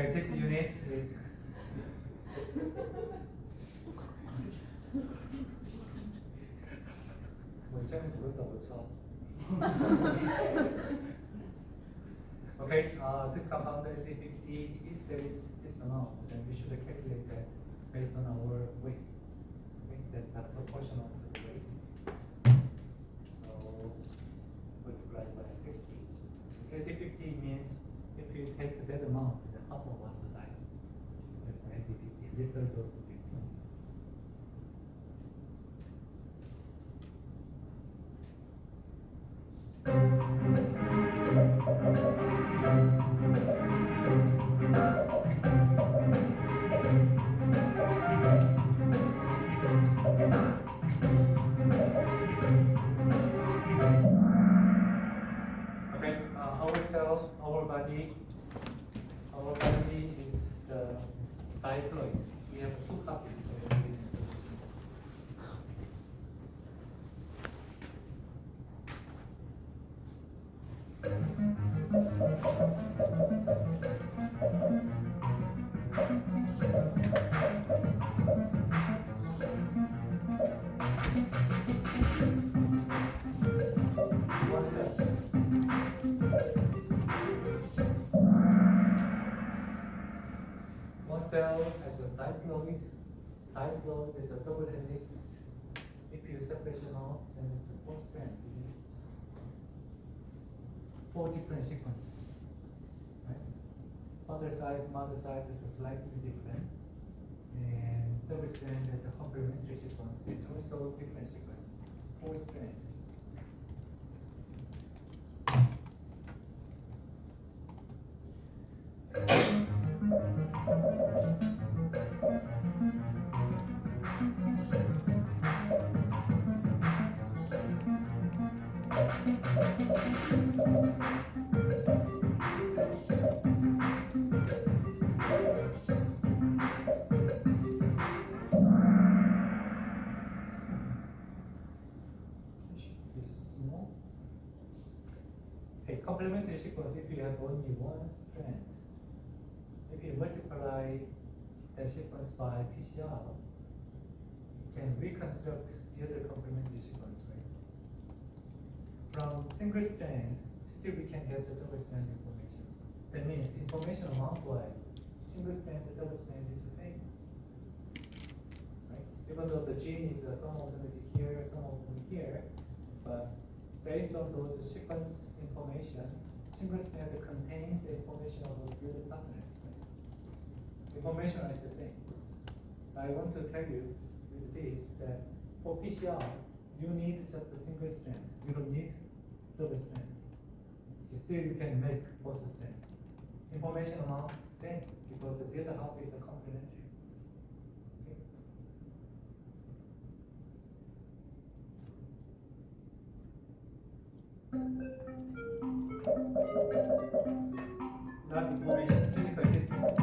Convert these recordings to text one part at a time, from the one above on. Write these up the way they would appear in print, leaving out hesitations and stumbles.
Okay, this unit is Okay, this compound LD50, if there is this amount, then we should calculate that based on our weight. Okay, that's proportional to the weight. So multiply by 60. LD50 means if you take that amount, then half of what's the time. That's LD50. Lethal dose 50. Okay, our cell, our body is the diploid. We have two copies. One cell has a diploid. Diploid is a double helix. If you separate them out, then it's a four strand. Four different sequences. Right? Father side, mother side is slightly different. And double strand has a complementary sequence. It's also different sequence. Four strand. Complementary sequence, if you have only one strand, if you multiply that sequence by PCR, you can reconstruct the other complementary sequence, right? From single strand, still we can get the double strand information. That means information amount-wise, single strand and double strand is the same, right? Even though the gene is some of them is here, some of them here, but based on those sequence information, single strand contains the information of the other partners. Right? Information is the same. So I want to tell you with this that for PCR, you need just a single strand. You don't need double strand. You can make both strands. Information amount same because the other half is a complementary. Not information, physical distance.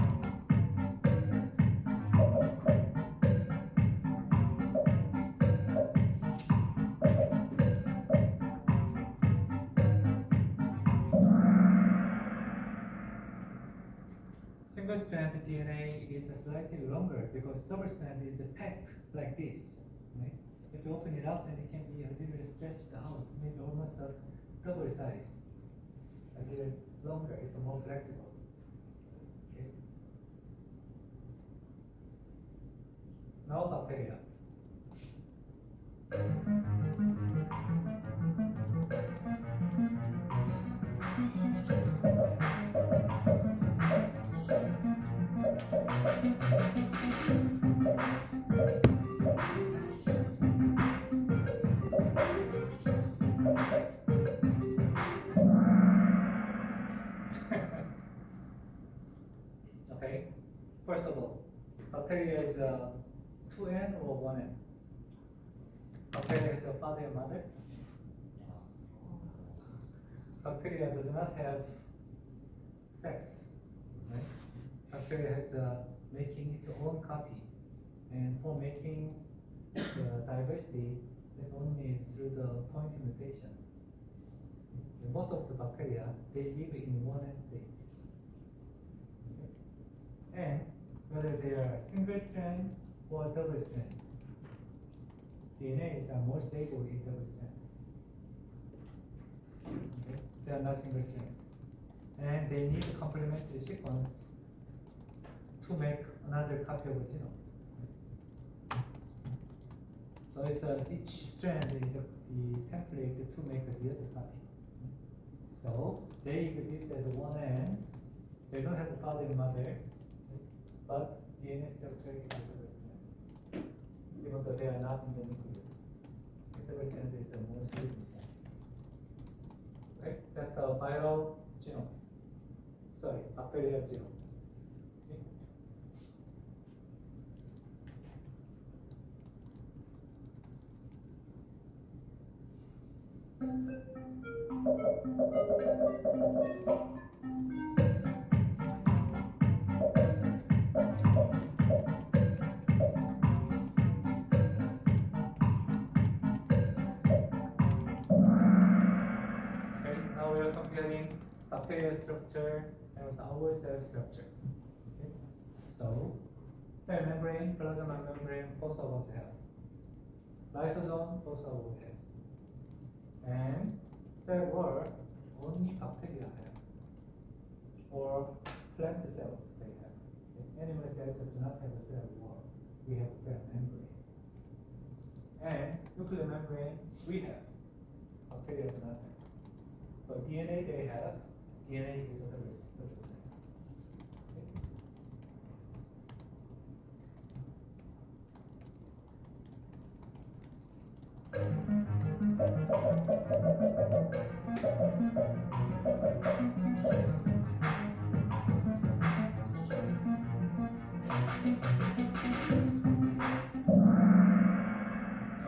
Single strand DNA is slightly longer because double strand is packed like this. Right? If you open it up, then it can be a little stretched out, maybe almost a double size. A little longer, it's more flexible. Okay. Now bacteria. Okay. First of all, bacteria is 2N or 1N? Bacteria is a father and mother. Bacteria does not have sex. Right? Bacteria has making its own copy, and for making the diversity is only through the point mutation. And most of the bacteria they live in 1N state. Okay? and whether they are single strand or double strand. DNAs are more stable in double strand. Okay? They are not single strand. And they need a complementary sequence to make another copy of a genome. So it's each strand is the template to make the other copy. So they exist as one end. They don't have the father and mother, but DNA structure is double strand. Even though they are not in the nucleus. The double strand is the most stable form. Okay, that's the viral genome. Sorry, bacterial genome. Okay. Now we are comparing bacterial structure and also our cell structure. Okay. So, cell membrane, plasma membrane, both of us have. Lysosome, both of us has. And cell wall, only bacteria have. Or plant cells, they have. Animal cells do not have a cell wall. We have a cell membrane. And nuclear membrane, we have. Bacteria do not have. But DNA they have. DNA is a double strand.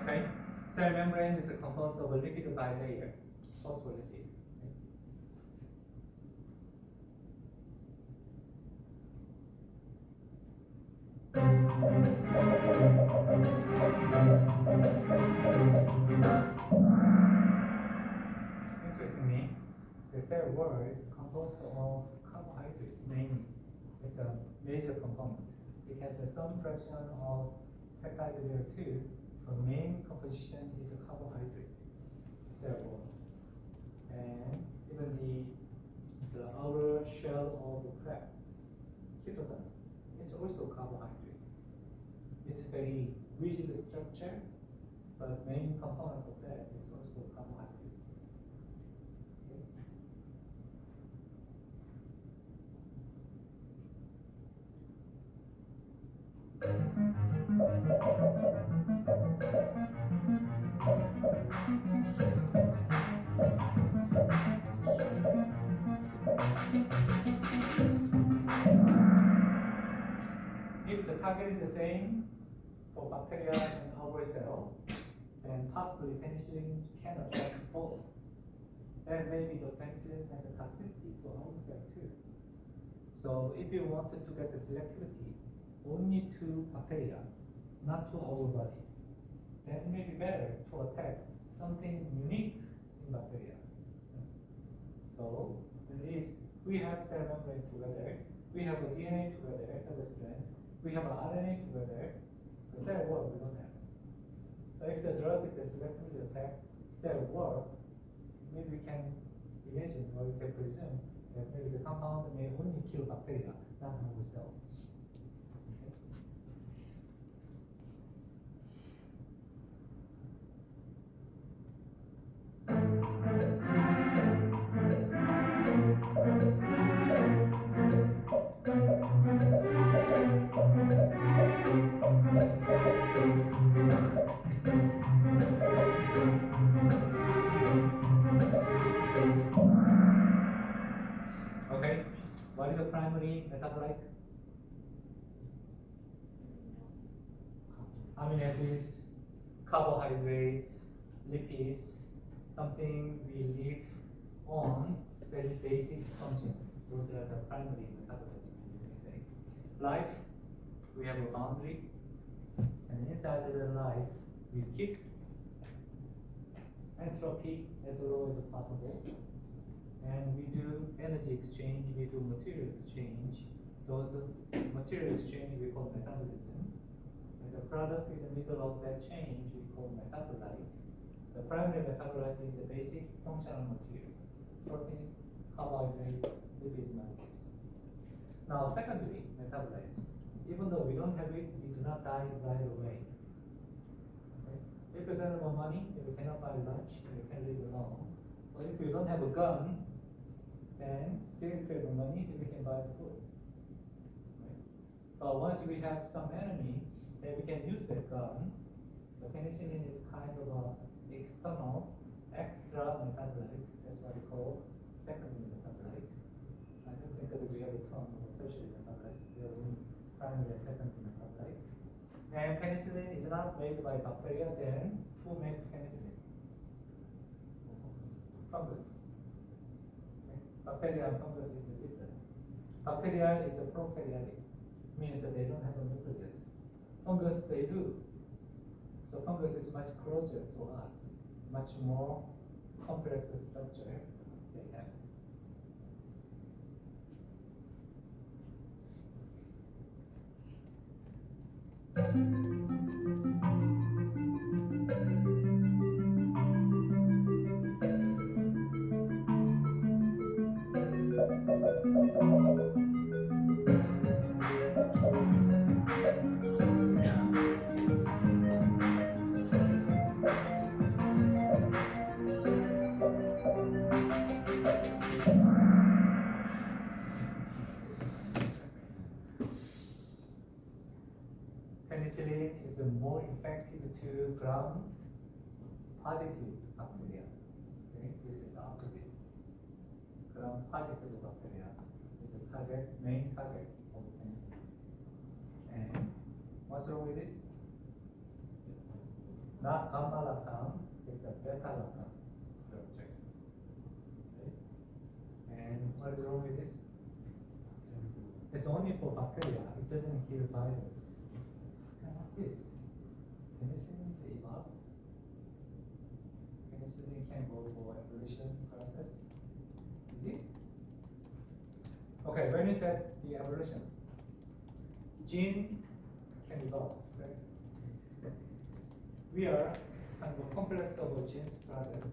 Okay. Cell membrane is composed of a lipid bilayer, phospholipid. Interestingly, the cell wall is composed of carbohydrate mainly. It's a major component. It has some fraction of peptide there too, but main composition is a carbohydrate cell wall. And even the outer shell of the crab, chitosan, it's also carbohydrate. It's a very rigid structure, but main component of that is also carbohydrate. If the target is the same for bacteria and our cell, then possibly penicillin can affect both. Then maybe the penicillin has a toxicity to our cell too. So if you wanted to get the selectivity only to bacteria, not to our body, then it may be better to attack something unique in bacteria. So at least we have cell membrane together, we have a DNA together, double strand, we have an RNA together, the cell wall we don't have. So if the drug is selectively attack cell wall, maybe we can imagine or we can presume that maybe the compound may only kill bacteria, not our cells. Okay, what is the primary metabolite? Amino acids, carbohydrates, lipids, something we live on, very basic functions. Those are the primary metabolism, you may say. Life, we have a boundary, and inside of the life, we keep entropy as low as possible, and we do energy exchange, we do material exchange. those material exchange we call metabolism. And the product in the middle of that change we call metabolite. The primary metabolite is the basic functional materials, proteins, carbohydrates, lipids, molecules. Now secondary metabolites, even though we don't have it, it is not dying right away. Okay? If you don't have money, if you cannot buy lunch, you can live alone. But if you don't have a gun, then still if you have money, you can buy food. Right? But once we have some enemy, then we can use that gun. So penicillin is kind of a external, extra metabolite. That's what we call secondary metabolite. I don't think that we have a term of tertiary metabolite. We have only primary and secondary metabolite. And penicillin is not made by bacteria, then who makes penicillin? Fungus. Okay? Bacteria and fungus is different. Bacteria is a prokaryotic, means that they don't have a nucleus. Fungus, they do. So fungus is much closer to us, much more complex structure they have. Penicillin is more effective to gram-positive bacteria. Okay, this is the opposite. Gram-positive bacteria is the target, main target of penicillin. And what's wrong with this? Not gamma-lactam, it's a beta-lactam structure. Okay. And what is wrong with this? It's only for bacteria. It doesn't kill virus. And what's this? Penicillin is evolved. Penicillin can go for evolution process. Is it? Okay, when you said the evolution, gene can evolve, right? We are kind of a complex of a genes product.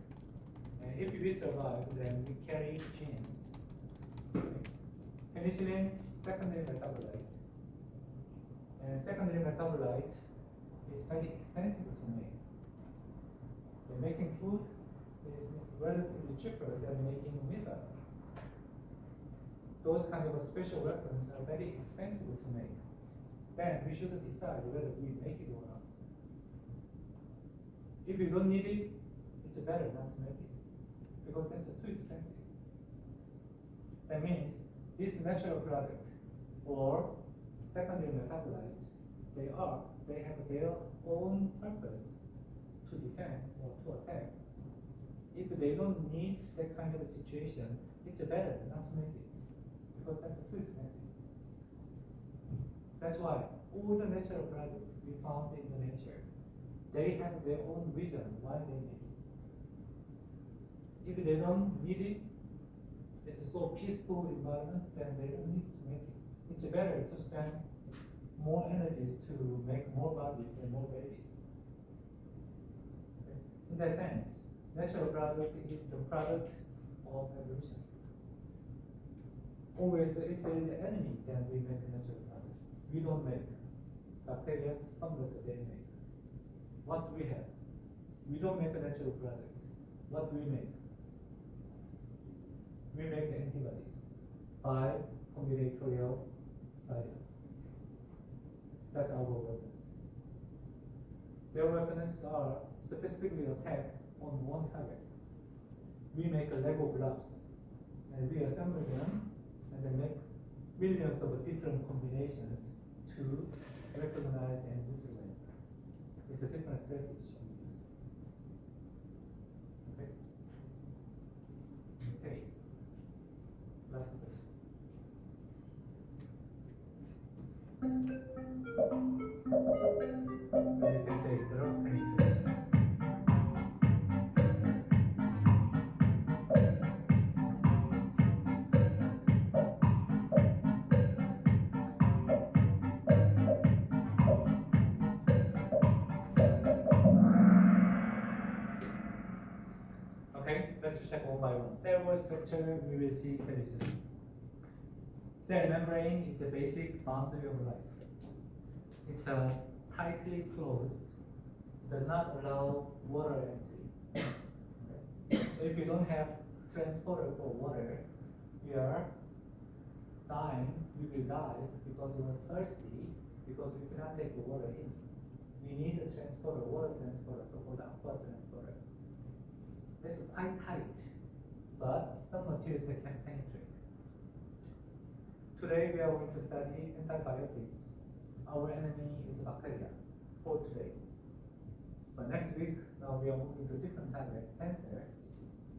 And if we survive, then we carry genes. Penicillin, secondary metabolite. And secondary metabolite is very expensive to make. And making food is relatively cheaper than making missile. Those kind of special weapons are very expensive to make. Then we should decide whether we make it or not. If you don't need it, it's better not to make it, because that's too expensive. That means this natural product or secondary metabolites, they have their own purpose to defend or to attack. If they don't need that kind of a situation, it's better not to make it, because that's too expensive. That's why all the natural products we found in the nature, they have their own reason why they make it. If they don't need it, it's a so peaceful environment, then they don't need to make it. It's better to spend more energies to make more bodies and more babies. Okay? In that sense, natural product is the product of evolution. Always, if there is an enemy, then we make a natural product. We don't make. Bacteria, fungus, they make. What do we have? We don't make a natural product. What do we make? We make antibodies by combinatorial science. That's our weapons. Their weapons are specifically attack on one target. We make a Lego blocks and we assemble them and then make millions of different combinations to recognize and neutralize them. It's a different strategy. Okay. Okay. Last question. You can say drug penetration. Okay, let's check one by one. Cell wall structure, we will see very soon. Cell membrane is the basic boundary of life. It's tightly closed, does not allow water entry. Okay. So if you don't have transporter for water, we are dying, we will die because we are thirsty, because we cannot take the water in. We need a transporter, water transporter, so-called aqua transporter. It's quite tight, but some materials that can penetrate. Today we are going to study antibiotics. Our enemy is bacteria for today. But next week, now we are moving to different type of cancer,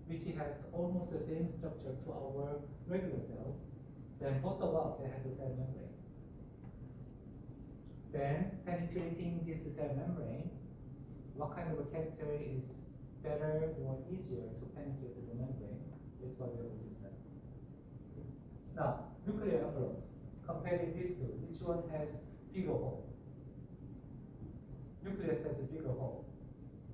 which has almost the same structure to our regular cells. Then most of us it has a cell membrane. Then penetrating this cell membrane, what kind of a character is better or easier to penetrate the membrane? That's what we are going to study. Now, nuclear envelope. Comparing these two, which one has bigger hole? Nucleus has a bigger hole.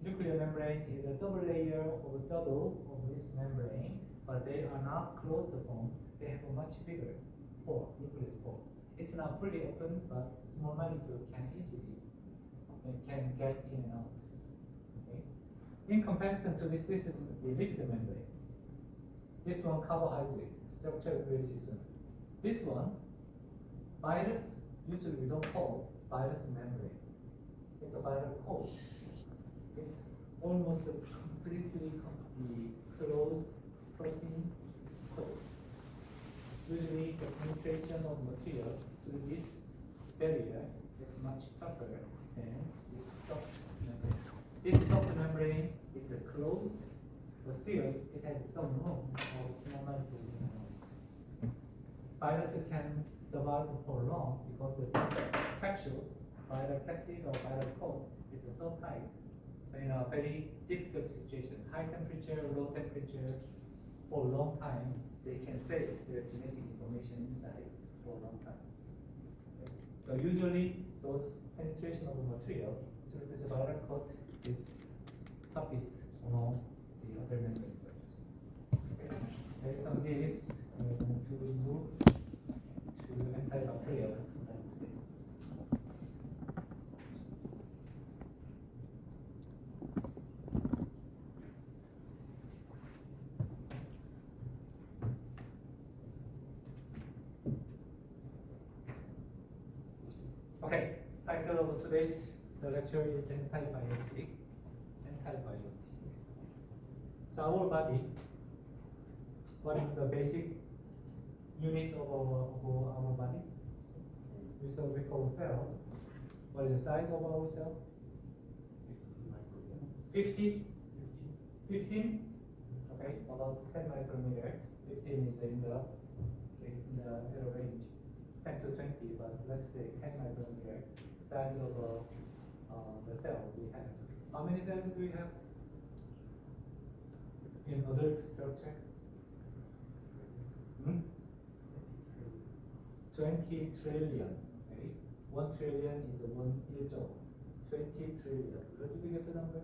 Nuclear membrane is a double layer or double of this membrane, but they are not closed form. They have a much bigger hole, nucleus hole. It's not fully open, but small molecule can easily can get in and out. Okay. In comparison to this is the lipid membrane. This one carbohydrate, structure we will see soon. This one, virus, usually we don't call virus membrane. It's a viral coat. It's almost a completely closed protein coat. Usually the penetration of material through this barrier is much tougher than this soft membrane. This soft membrane is closed, but still it has some room of small molecules in it. Virus can survive for long because of this capsule, viral capsid or viral coat, is so tight. So in a very difficult situations, high temperature, low temperature, for a long time, they can save their genetic information inside for a long time. Okay. So usually those penetration of the material through this viral coat is toughest among the other membrane structures. Okay. Based on this, we're going to move to antibacterial study today. Okay, title of today's lecture is antibiotic. Antibiotic. So our body, what is the basic unit of our body? We call cell. What is the size of our cell? 50? 15? Okay, about 10 micrometer. 15 is in the range. 10 to 20, but let's say 10 micrometer size of the cell we have. How many cells do we have in adult structure? 20 trillion. Okay, 1 trillion is 1 years old. 20 trillion. Where did we get the number?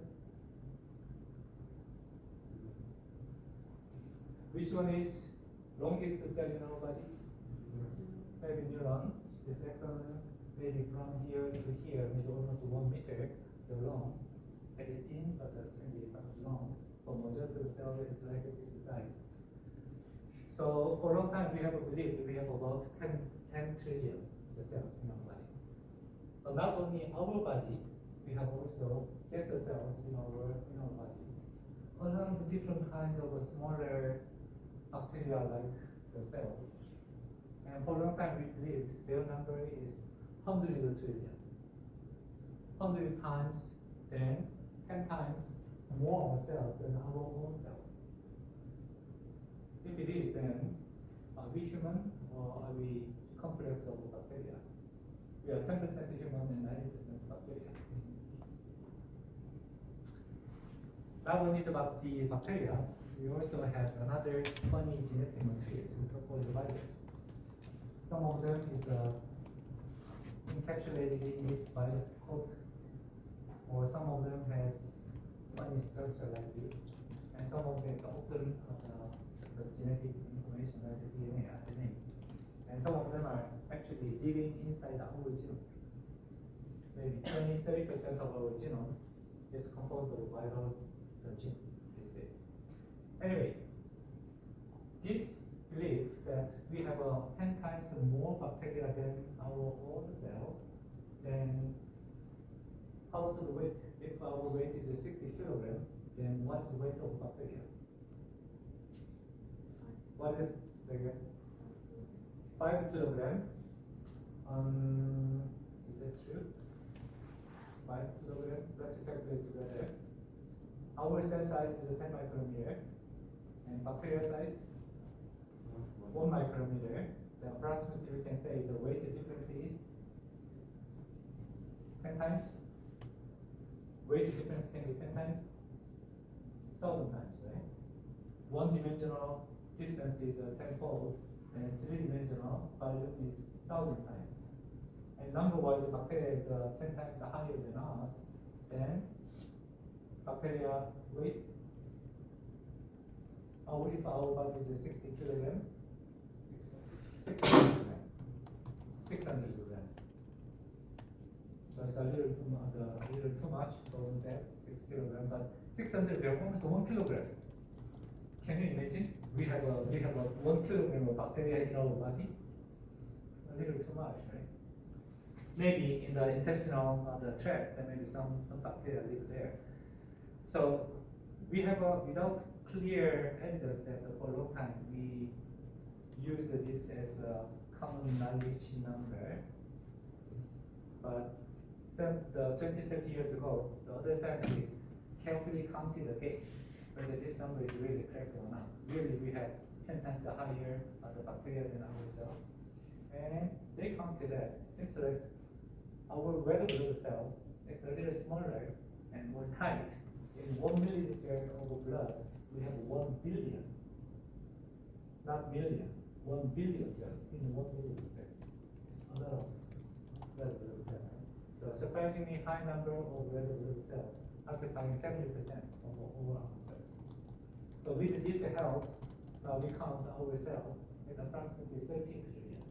Which one is longest cell in our body? Maybe neuron. This axon, maybe from here to here, maybe almost 1 meter long. 18, but 28 long. For majority of the cell is like this size. So for a long time we have believed we have about 10 trillion cells in our body. But not only our body, we have also cancer cells in our body. Along with different kinds of smaller bacteria like the cells. And for a long time we believed their number is hundreds of trillion. 100 times, then 10 times more cells than our own cell. If it is, then are we human or are we complex of bacteria? We are 10% human and 90% bacteria. Not only about the bacteria, we also have another funny genetic material, so-called virus. Some of them is encapsulated in this virus coat, or some of them has funny structure like this, and some of them is open the genetic information like the DNA, RNA. And some of them are actually digging inside our genome. Maybe 20-30% of our genome is composed of viral gene. That's it. Anyway, this belief that we have 10 times more bacteria than our own cell, then how about the weight? If our weight is 60 kilograms, then what is the weight of bacteria? What is, second? 5 kilograms. Is that true? 5 kilograms. Let's calculate together. Our cell size is 10 micrometer, and bacteria size 1 micrometer. Then approximately we can say the weight difference is 10 times. Weight difference can be 10 times, 1,000 times, right? One-dimensional distance is 10-fold, and three-dimensional volume is 1,000 times. And number-wise, bacteria is 10 times higher than us. Then bacteria weight. If our body is 60 kilograms, 600 grams. 600 grams. So it's a little too much for that 6 kilograms, but 600 grams almost 1 kilogram. Can you imagine? We have a 1 kilogram of bacteria in our body. A little too much, right? Maybe in the intestinal tract, there may be some bacteria live there. So we have without clear evidence that for a long time we use this as a common knowledge number. But 20-30 years ago, the other scientists carefully counted again whether this number is really correct or not. Really, we have 10 times higher the bacteria than ourselves. And they counted that seems like our red blood cell is a little smaller and more tight. In 1 milliliter of blood, we have 1 billion, not million, 1 billion cells in 1 milliliter. It's a lot of red blood cells. So surprisingly high number of red blood cells, occupying 70% of all our cells. So with this help, now we count our cell is approximately 13 trillion.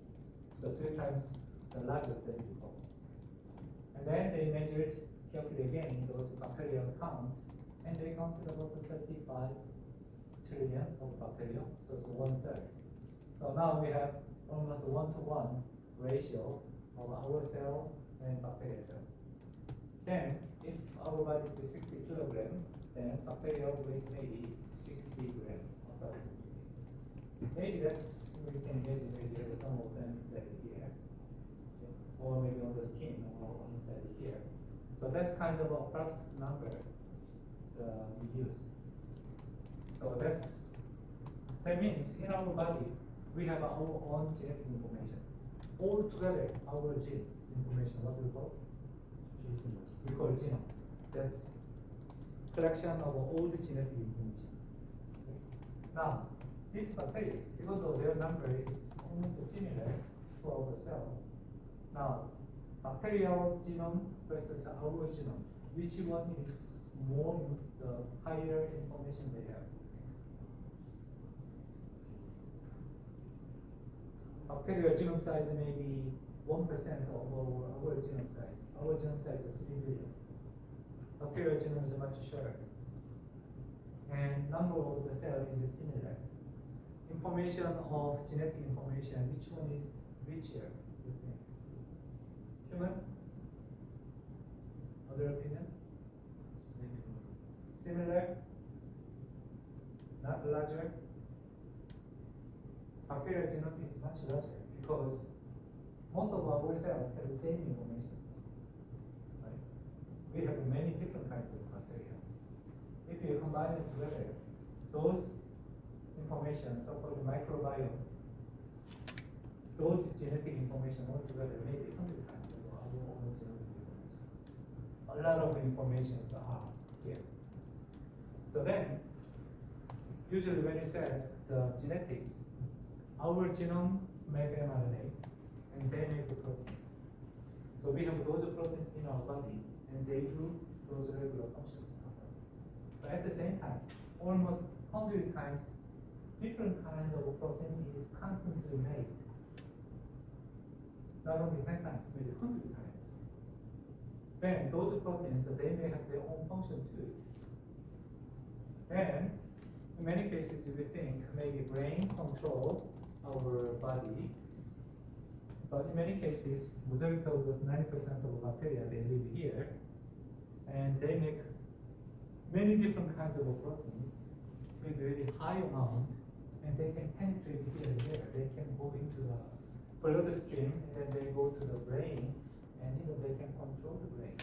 So 3 times the larger than before. And then they measured carefully again those bacterial count, and they counted about 35 trillion of bacteria, so it's 1/3. So now we have almost a 1-to-1 ratio of our cell and bacteria cells. Then, if our body is 60 kilograms, then bacteria weight maybe 60 grams approximately. Maybe we can imagine maybe some of them inside here, or maybe on the skin or inside here. So that's kind of a approximate number we use. So that means in our body we have our own genetic information. All together, our genes information, what do we call? We call genome. That's collection of all the genetic information. Okay. Now, these bacteria, even though their number is almost similar to our cell, now bacterial genome versus our genome, which one is more the higher information they have? Bacterial genome size may be 1% of our genome size. Our genome size is 3 billion. Bacterial genome is much shorter. And number of the cell is similar. Information of genetic information, which one is richer, you think? Human? Other opinion? Similar? Not larger? Bacterial genome is much larger because most of our cells have the same information. Right? We have many different kinds of bacteria. If you combine it together, those information, so-called microbiome, those genetic information all together may be 100 times of our own genetic information. A lot of information are here. So then, usually when you say the genetics, our genome make mRNA, and they make the proteins. So we have those proteins in our body, and they do those regular functions in our body. But at the same time, almost 100 times different kind of protein is constantly made. Not only 10 times, maybe 100 times. Then those proteins, they may have their own function too. And in many cases, we think maybe brain control our body. But in many cases, majority of those 90% of bacteria, they live here. And they make many different kinds of proteins with really high amount. And they can penetrate here and there. They can go into the bloodstream, and then they go to the brain, and even they can control the brain.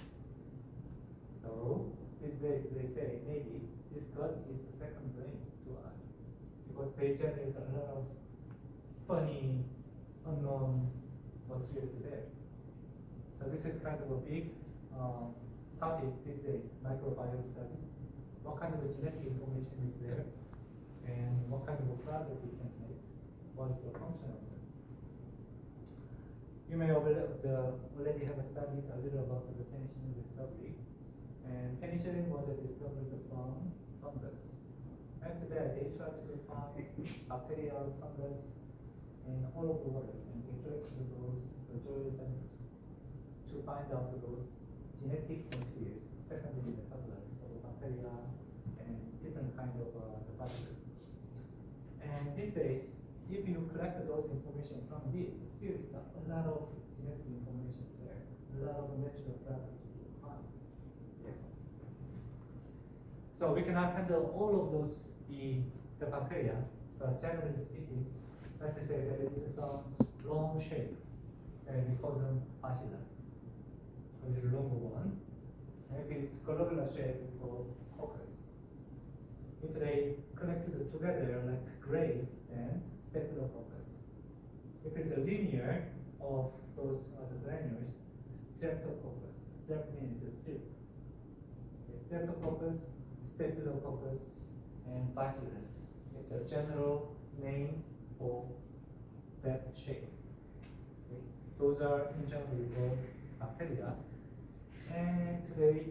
So these days they say maybe this gut is a second brain to us, because they generate a lot of funny, unknown materials there. So this is kind of a big topic these days, microbiome study. What kind of genetic information is there, and what kind of a product we can make, what is the function of it. You may already have studied a little about the penicillin discovery. And penicillin was discovered from fungus. After that, they tried to find bacterial fungus in all over the world, and they collected those joy samples to find out those genetic materials, secondary metabolites of bacteria and different kind of the viruses. And these days, if you collect those information from this, still is a lot of genetic information there, a lot of natural products you find. Yeah. So we cannot handle all of those the bacteria, but generally speaking, let's say there is some long shape, and we call them bacillus, a little longer one. And if it's globular shape, we call coccus. If they connected together like grape, then staphylococcus. If it's a linear of those the granules, streptococcus. Strep means the strip. Streptococcus, staphylococcus, and bacillus. It's a general name for that shape. Okay. Those are in general called bacteria. And today,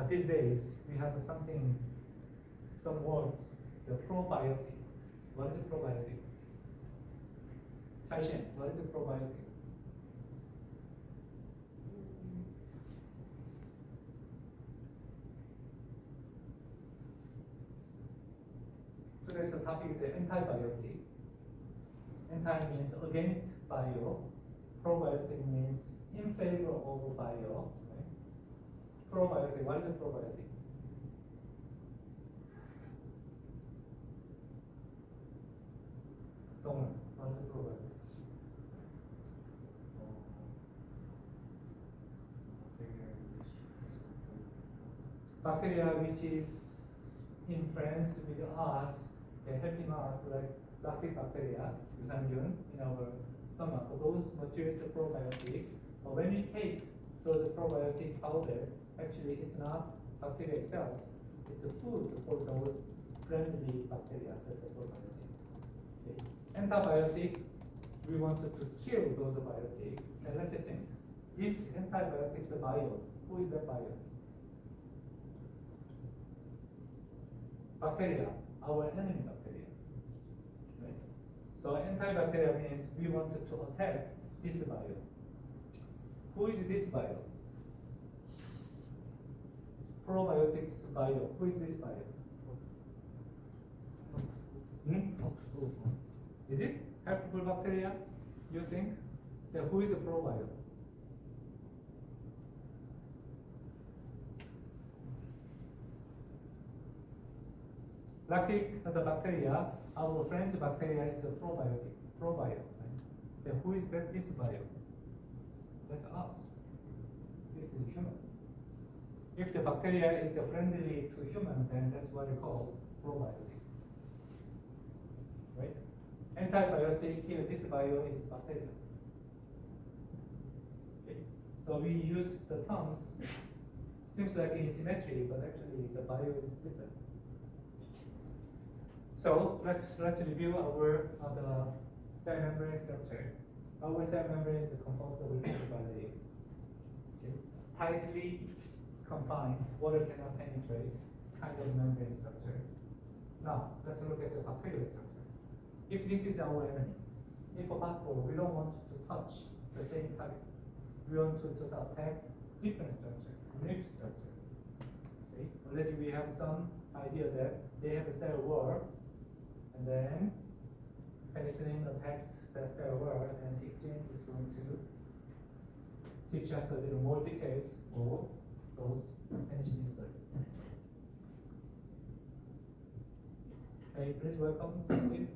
these days, we have some words, the probiotic. What is a probiotic? Chaishen, what is a probiotic? Today's topic is antibiotic. Anti means against bio. Probiotic means in favor of bio. Right? Probiotic, what is a probiotic? Don't know. What is a probiotic? Bacteria which is in friends with us, they're helping us, like lactic bacteria, 유산균, in our stomach. Those materials are probiotic. But when we take those probiotic powder, actually it's not bacteria itself. It's a food for those friendly bacteria. That's a probiotic. Okay. Antibiotic, we wanted to kill those biotic. And let's think, this antibiotic is a bio. Who is that bio? Bacteria, our enemy bacteria. Right? So antibacterial means we wanted to attack this bio. Who is this bio? Probiotics bio. Who is this bio? Is it helpful bacteria? You think? Then who is a probio? Lactic, the bacteria, our friend's bacteria is a probiotic, probio. Right? Then who is this bio? That's us. This is human. If the bacteria is friendly to human, then that's what we call probiotic. Right? Antibiotic, here this bio is bacteria. Okay. So we use the terms, seems like in symmetry, but actually the bio is different. So let's review our the cell membrane structure. Our cell membrane is composed of lipid bilayer. Okay. Tightly confined, water cannot penetrate kind of membrane structure. Now, let's look at the bacterial structure. If this is our enemy, if possible, we don't want to touch the same target. We want to just attack different structure, unique structure. Okay? Already we have some idea that they have a cell wall, and then penicillin attacks that cell wall, and exchange is going to teach us a little more details for those penicillin study. Okay, please welcome Jim.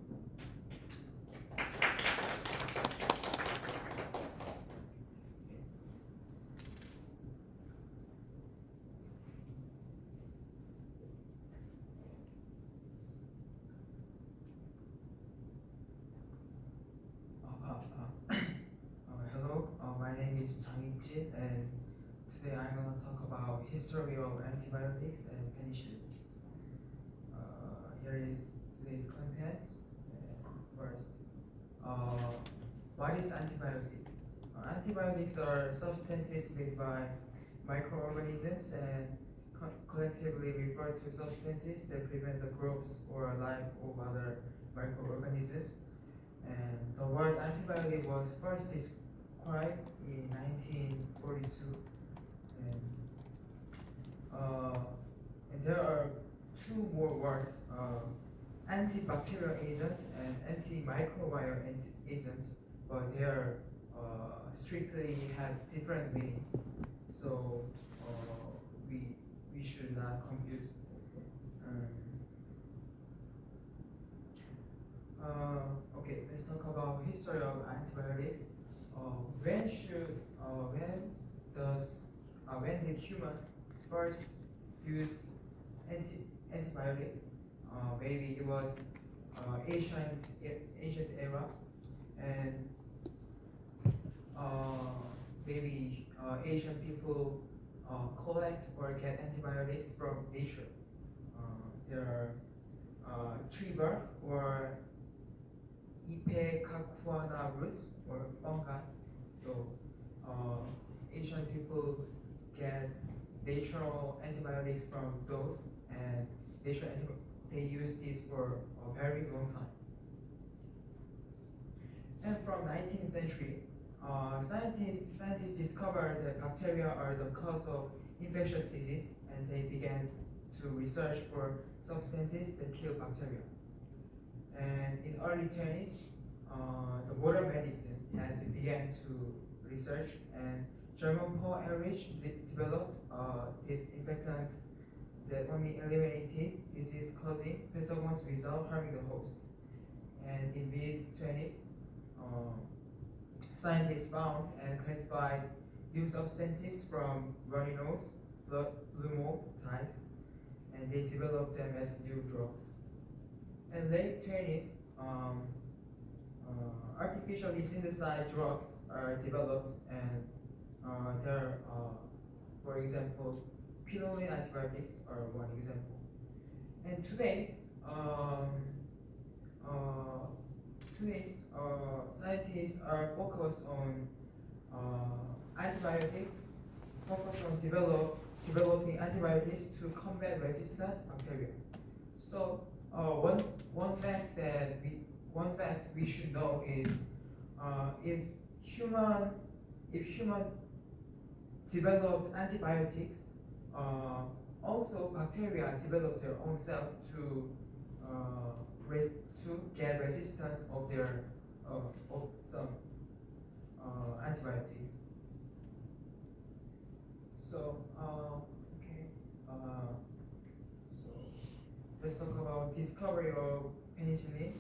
Hello, my name is Jin, and today I'm going to talk about history of antibiotics and penicillin. Here is today's content. First, what is antibiotics? Antibiotics are substances made by microorganisms and collectively refer to substances that prevent the growth or life of other microorganisms. And the word antibiotic was first described in 1942, and there are two more words, antibacterial agent and antimicrobial agent, but they are strictly have different meanings. So we should not confuse. Okay, let's talk about history of antibiotics. When did human first use antibiotics? Maybe it was ancient era, and maybe Asian people collect or get antibiotics from nature. There are tree bark or Ipecacuana roots or fungi. So Asian people get natural antibiotics from those, and they use this for a very long time. And from 19th century, scientists discovered that bacteria are the cause of infectious disease, and they began to research for substances that kill bacteria. And in early 20s, the modern medicine has began to research, and German Paul Ehrlich developed disinfectant that only eliminated disease-causing pathogens without harming the host. And in mid-20s, scientists found and classified new substances from runny nose, blue mold, ties, and they developed them as new drugs. In late 20s, artificially synthesized drugs are developed, and there are, for example, pinolin antibiotics are one example. And today's scientists are focused on developing antibiotics to combat resistant bacteria. So one fact we should know is if human developed antibiotics, also bacteria develop their own self to get resistance of their of some antibiotics. So let's talk about discovery of penicillin.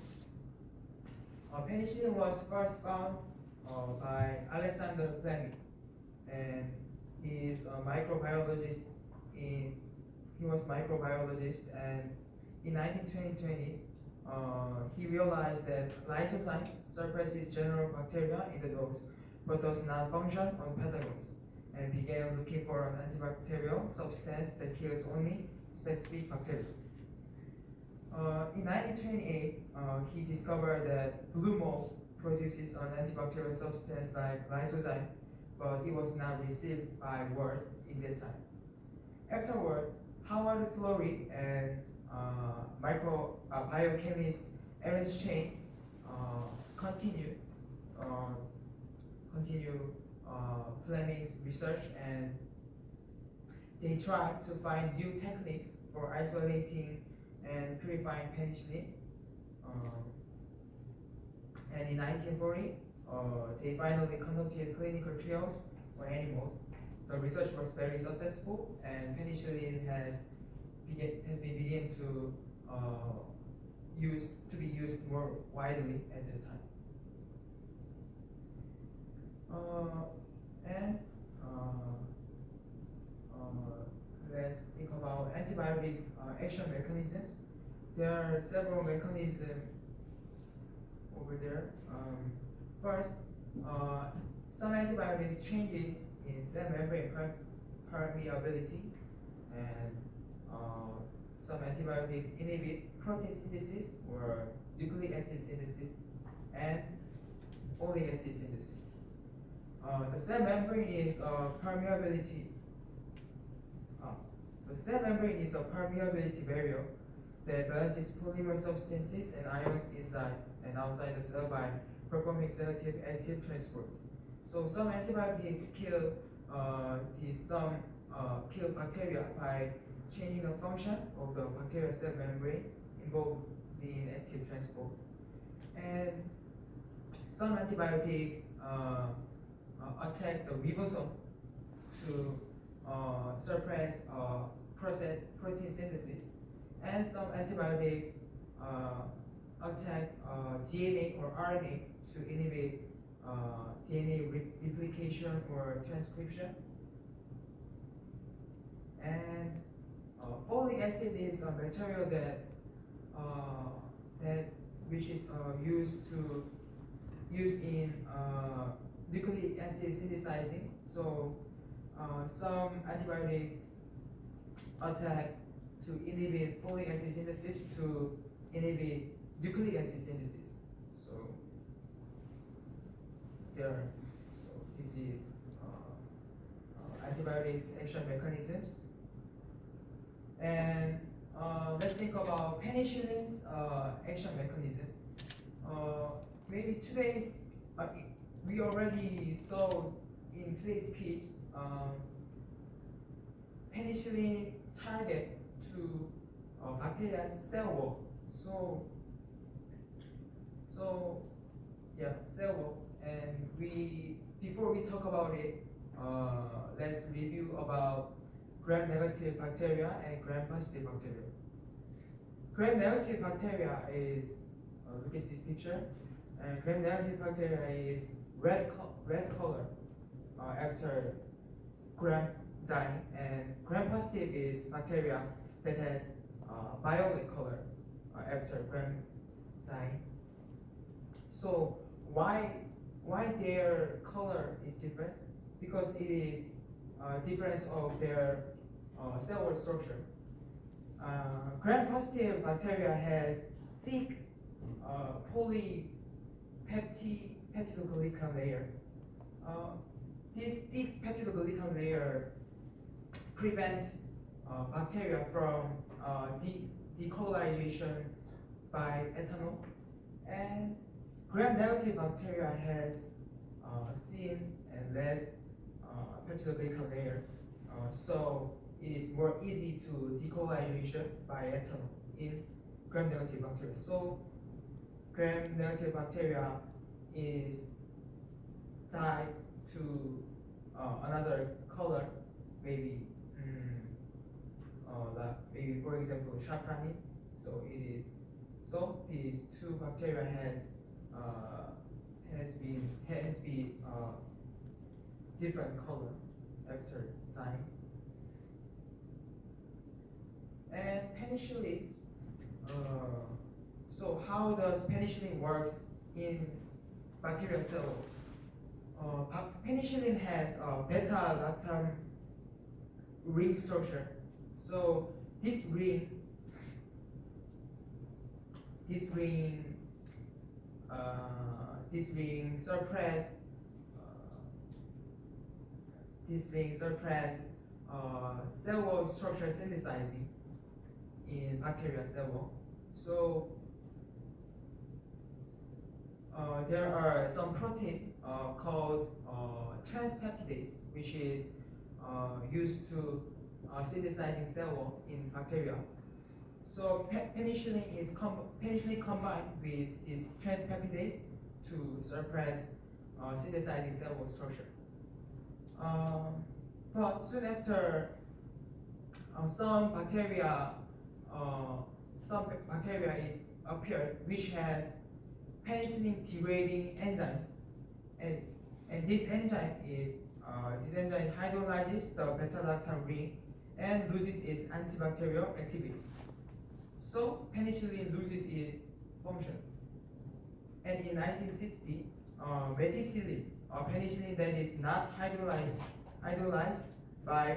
Penicillin was first found by Alexander Fleming, and he is a microbiologist. He was microbiologist, and in 1920s, he realized that lysozyme suppresses general bacteria in the nose, but does not function on pathogens, and began looking for an antibacterial substance that kills only specific bacteria. In 1928, he discovered that blue mold produces an antibacterial substance like lysozyme, but it was not received by word in that time. Afterward, Howard Florey and biochemist Ernest Chain continue Fleming's research, and they tried to find new techniques for isolating and purifying penicillin. And in 1940, they finally conducted clinical trials on animals. The research was very successful, and penicillin has been begun to be used more widely at the time. Let's think about antibiotics action mechanisms. There are several mechanisms over there. First, some antibiotics changes in cell membrane permeability, and some antibiotics inhibit protein synthesis or nucleic acid synthesis and oleic acid synthesis. The cell membrane is a permeability. The cell membrane is a permeability barrier that balances polymer substances and ions inside and outside the cell by performing selective active transport. So some antibiotics kill bacteria by changing the function of the bacterial cell membrane involved in active transport. And some antibiotics attack the ribosome to suppress protein synthesis, and some antibiotics attack DNA or RNA to inhibit DNA replication or transcription. And folic acid is a material that which is used in nucleic acid synthesizing. So some antibiotics attack to inhibit folic acid synthesis to inhibit nucleic acid synthesis. So this is antibiotics action mechanisms. And let's think about penicillin's action mechanism. Maybe we already saw in today's speech, penicillin targets to bacterial cell wall. Cell wall. And before we talk about it, let's review about gram-negative bacteria and gram-positive bacteria. Gram-negative bacteria is, look at this picture, and gram-negative bacteria is red color after gram dying, and gram-positive is bacteria that has violet color after gram dying. So why their color is different? Because it is difference of their cell wall structure. Gram-positive bacteria has thick polypeptidoglycan layer. This thick peptidoglycan layer prevents bacteria from decolorization by ethanol, and gram-negative bacteria has thin and less peptidoglycan layer, so it is more easy to decolorization by ethanol in gram-negative bacteria. So gram-negative bacteria is tied to another color, maybe maybe for example champagne. So these two bacteria has been different color after time. And penicillin. So how does penicillin works in bacterial cell? Penicillin has a beta-lactam ring structure. So this ring suppress cell wall structure synthesizing in bacterial cell wall. So there are some protein called transpeptidase, which is used to synthesizing cell wall in bacteria. So penicillin is penicillin combined with this transpeptidase to suppress synthesizing cell wall structure. But soon after, some bacteria is appeared which has penicillin degrading enzymes, and this enzyme hydrolyzes the beta-lactam ring and loses its antibacterial activity. So penicillin loses its function. And in 1960, methicillin, penicillin that is not hydrolyzed by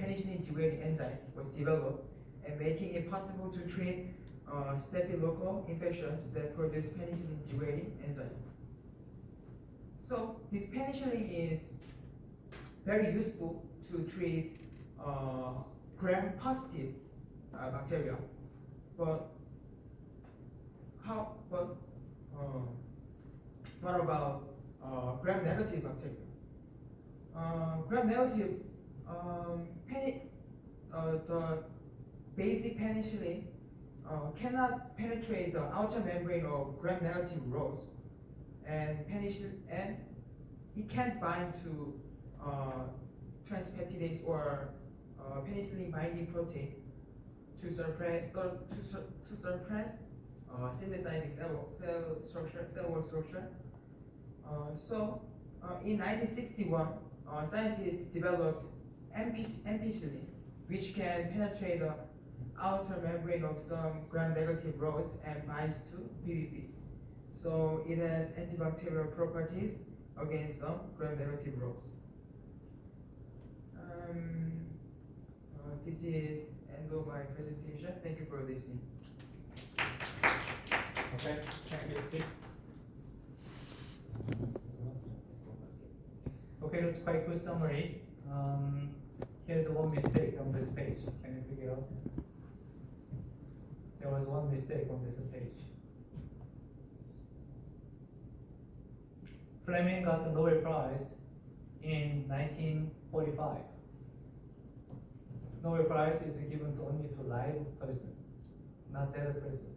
penicillin degrading enzyme was developed, and making it possible to treat staphylococcal infections that produce penicillin degrading enzyme. So this penicillin is very useful to treat gram-positive bacteria. But what about gram-negative bacteria? Gram-negative, the basic penicillin cannot penetrate the outer membrane of gram-negative rods, and it can't bind to transpeptidase or penicillin binding protein to suppress synthesizing cell wall structure. So in 1961, scientists developed ampicillin, which can penetrate the outer membrane of some gram-negative rods and binds to PBB. So it has antibacterial properties against some gram-negative rods. This is end of my presentation. Thank you for listening. Okay, thank you, Steve. Okay, that's quite good summary. Here's one mistake on this page. Can you figure out? There was one mistake on this page. Fleming got the Nobel Prize in 1945. Nobel Prize is given only to live person, not dead person.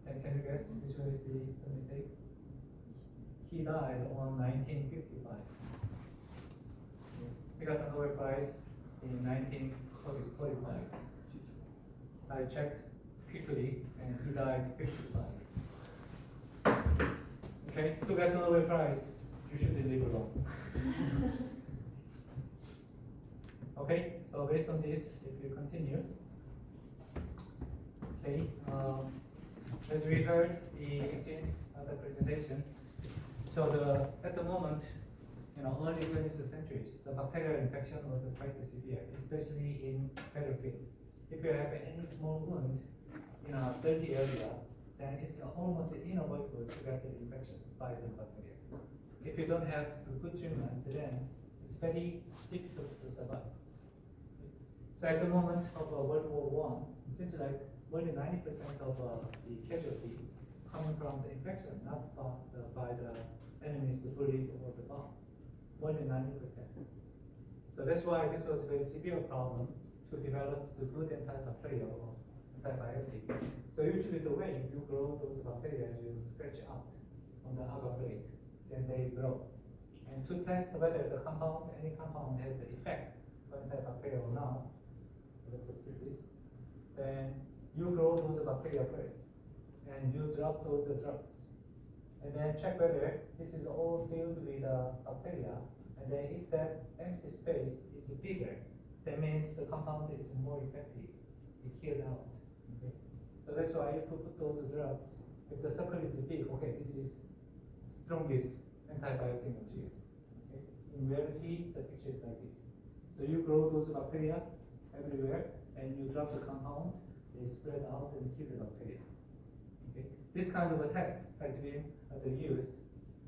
And can you guess which one is the mistake? He died on 1955. He got the Nobel Prize in 1945. I checked quickly, and he died 55. Okay, to get the Nobel Prize, you should live alone. Okay, so based on this, if you continue, okay, as we heard the James other presentation, so at the moment, early 20th centuries, the bacterial infection was quite severe, especially in battlefield. If you have any small wound in a dirty area, then it's almost unavoidable to get the infection by the bacteria. If you don't have the good treatment, then it's very difficult to survive. So at the moment of World War I, it seems like more than 90% of the casualty coming from the infection, not by the enemy's bullet or the bomb. More than 90%. So that's why this was a very severe problem to develop the good antibacterial or antibiotic. So usually the way you grow those bacteria, you scratch out on the agar plate, then they grow. And to test whether any compound has an effect for antibacterial or not, let's just do this. Then you grow those bacteria first, and you drop those drugs. And then check whether this is all filled with bacteria, and then if that empty space is bigger, that means the compound is more effective. It kills out. Okay? So that's why you put those drugs. If the circle is big, okay, this is strongest antibiotic material. Okay? In reality, the picture is like this. So you grow those bacteria everywhere, and you drop the compound, they spread out and kill the bacteria. Okay? This kind of a test has been used.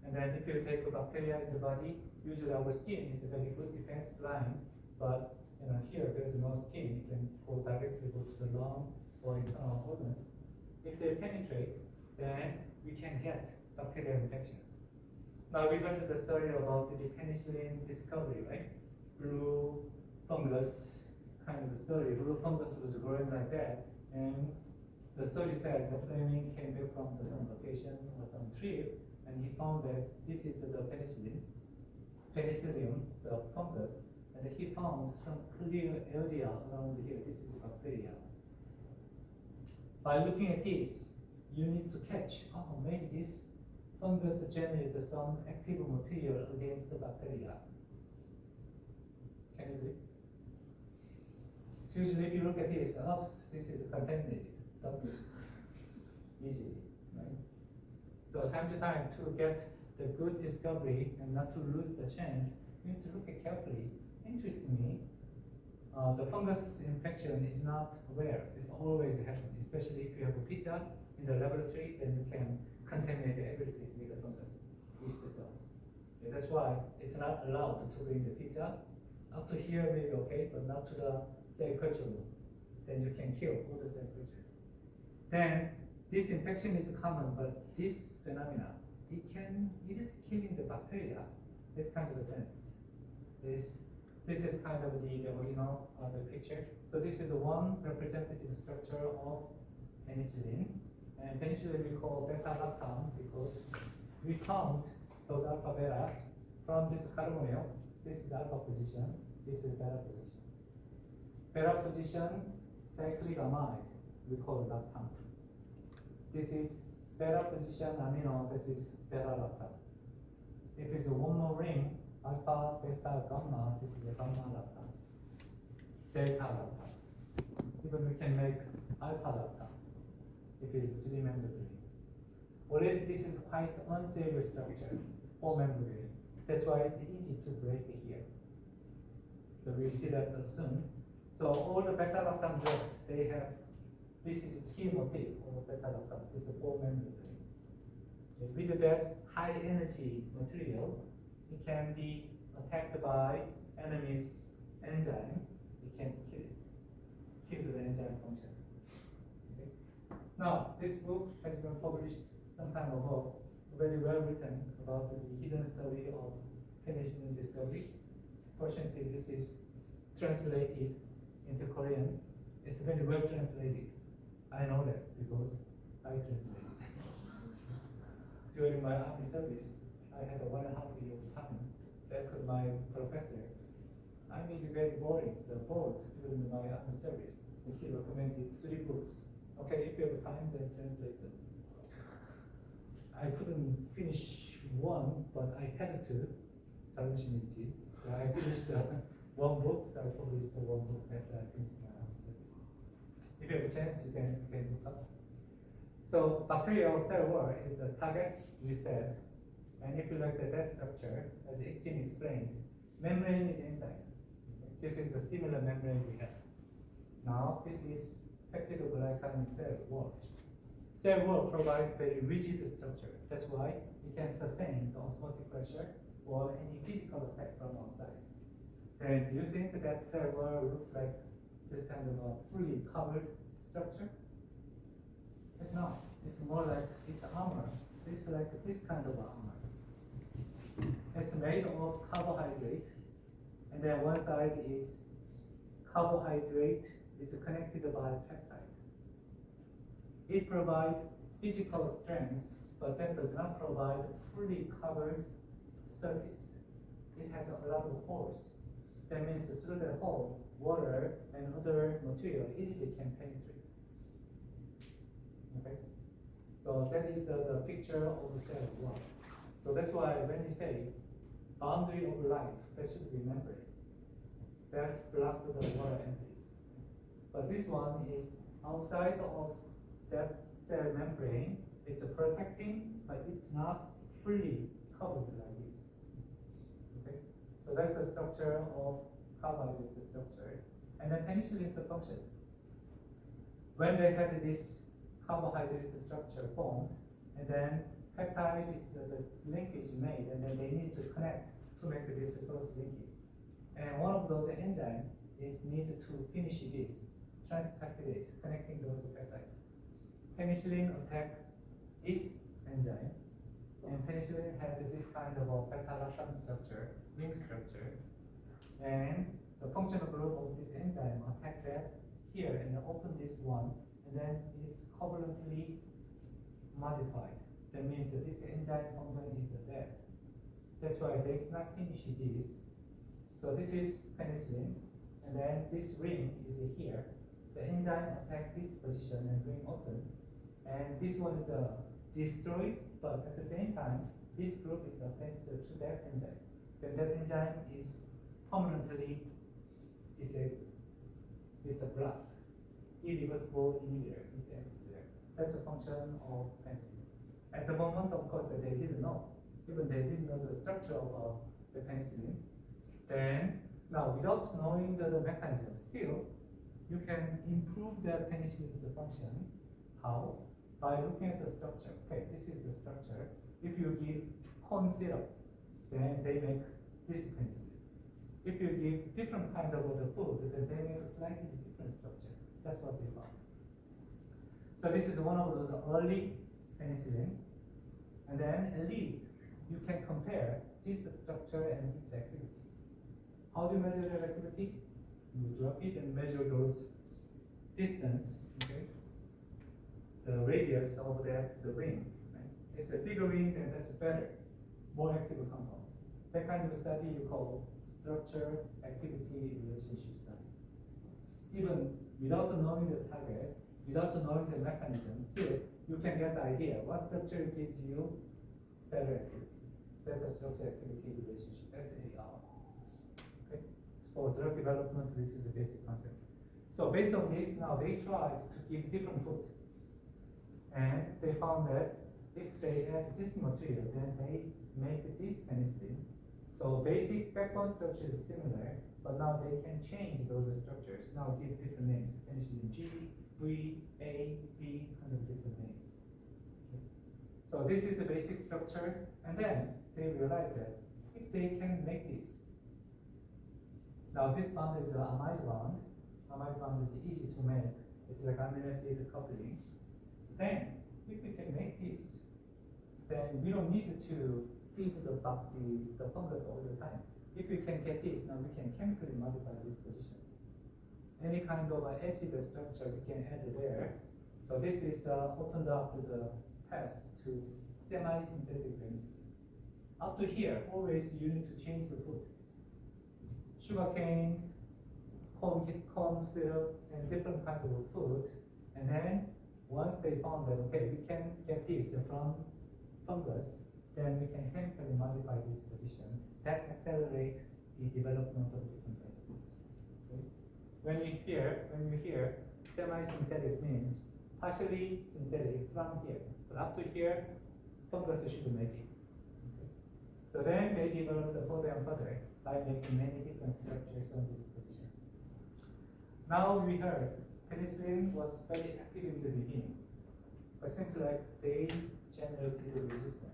And then if you take the bacteria in the body, usually our skin is a very good defense line, but here there's no skin, you can go directly to the lung or internal organs. If they penetrate, then we can get bacterial infections. Now we heard the story about the penicillin discovery, right? Blue fungus kind of a story. Blue fungus was growing like that, and the story says that Fleming came back from some vacation or some trip, and he found that this is the penicillium, the fungus, and he found some clear area around here. This is bacteria. By looking at this, you need to catch, oh, maybe this fungus generated some active material against the bacteria. Can you do it? So usually if you look at this, oops, this is contaminated. Don't do it easily, right? So time to time, to get the good discovery and not to lose the chance, you need to look at carefully. Interestingly, the fungus infection is not rare. It's always happening, especially if you have a pizza in the laboratory, then you can contaminate everything with the fungus, yeast cells. Yeah, that's why it's not allowed to bring the pizza up to here, maybe okay, but not to the cell culture room. Then you can kill all the cell cultures. Then this infection is common, but this phenomena, it is killing the bacteria. This kind of a sense. This is kind of the original the picture. So this is one representative structure of penicillin. And penicillin we call beta-lactam because we count those alpha beta from this carbonyl. This is alpha position, this is beta position. Beta position, cyclic amide, we call lactam. This is beta position amino, this is beta-lactam. If it's one more ring, alpha, beta, gamma, this is a gamma-lactam. Delta-lactam. Even we can make alpha-lactam if it is three-membered ring. Already this is quite unstable structure, four-membered ring. That's why it's easy to break it here. So we'll see that soon. So all the beta-lactam drugs, they have, this is key motif of beta-lactam. It's a four-membered ring. With that high energy material, it can be attacked by enemy's enzyme. It can kill the enzyme function. Okay? Now, this book has been published some time ago, very well written about the hidden story of penicillin discovery. Fortunately, this is translated into Korean. It's very well translated. I know that because I translated. During my army service, I had a 1.5 year time. That's what my professor, I made it very boring, the board during my army service. And he recommended 3 books. Okay, if you have time, then translate them. I couldn't finish one, but I had to. 자존심이지. So I finished one book, so I published the one book after I finished my army service. If you have a chance, you can look up. So bacterial cell wall is the target, we said. And if you look at that structure, as Ikjin explained, membrane is inside. This is a similar membrane we have. Now, this is peptidoglycan cell wall. Cell wall provides very rigid structure. That's why it can sustain the osmotic pressure or any physical attack from outside. And do you think that cell wall looks like this kind of a fully covered structure? It's not. It's more like it's armor. It's like this kind of armor. It's made of carbohydrate, and then one side is carbohydrate is connected by peptide. It provides physical strength, but that does not provide fully covered surface. It has a lot of holes. That means through the hole, water and other material easily can penetrate. Okay? So that is the picture of the cell wall. So that's why when we say boundary of light, that should be membrane. That blocks the water entry. But this one is outside of that cell membrane. It's a protecting, but it's not fully covered like this. Okay? So that's the structure of carbohydrate structure. And then penicillin is the function. When they had this carbohydrate structure formed, and then peptide is the linkage made, and then they need to connect to make this close linkage. And one of those enzymes is needed to finish this transpeptidase, connecting those peptides. Penicillin attack this enzyme, and penicillin has this kind of a beta-lactam structure, ring structure, and the functional group of this enzyme attack that here and open this one, and then it's covalently modified. That means that this enzyme function is dead. That's why they cannot finish this. So this is penicillin, and then this ring is here. The enzyme attack this position and ring open, and this one is destroyed, but at the same time, this group is attached to that enzyme. Then that enzyme is permanently disabled. It's a blocked, irreversible inhibitor is there. That's the function of penicillin. At the moment, of course, that they didn't know. Even they didn't know the structure of the penicillin. Then, now without knowing the mechanism, still, you can improve the penicillin's function. How? By looking at the structure. Okay, this is the structure. If you give corn syrup, then they make this penicillin. If you give different kind of the food, then they make a slightly different structure. That's what they found. So this is one of those early penicillin. And then at least you can compare this structure and its activity. How do you measure their activity? You drop it and measure those distance, okay? The radius of that, the ring. Right? It's a bigger ring, then that's better, more active compound. That kind of study you call structure activity relationship study. Even without knowing the target, without knowing the mechanism, still you can get the idea what structure gives you better activity. That's a structure activity relationship, SAR. Okay? For drug development, this is a basic concept. So based on this, now they tried to give different food. And they found that if they add this material, then they make this penicillin. So basic backbone structure is similar, but now they can change those structures. Now give different names. Penicillin G, V, A, B, kind of different names. Okay. So this is the basic structure, and then they realized that if they can make this. Now this bond is an amide bond. Amide bond is easy to make. It's like amino acid coupling. Then, if we can make this, then we don't need to feed the fungus all the time. If we can get this, now we can chemically modify this position. Any kind of acid structure we can add there. So this is opened up the test to semi-synthetic penicillin. Up to here, always you need to change the food. Sugarcane, corn syrup, and different kinds of food. And then once they found that, okay, we can get this from fungus, then we can chemically modify this position. That accelerates the development of different penicillins. Okay? When you hear semi-synthetic means partially synthetic from here, but up to here, fungus should make it. Okay? So then they developed further and further by making many different structures on these positions. Now we heard penicillin was very active in the beginning, but seems like they generated resistance.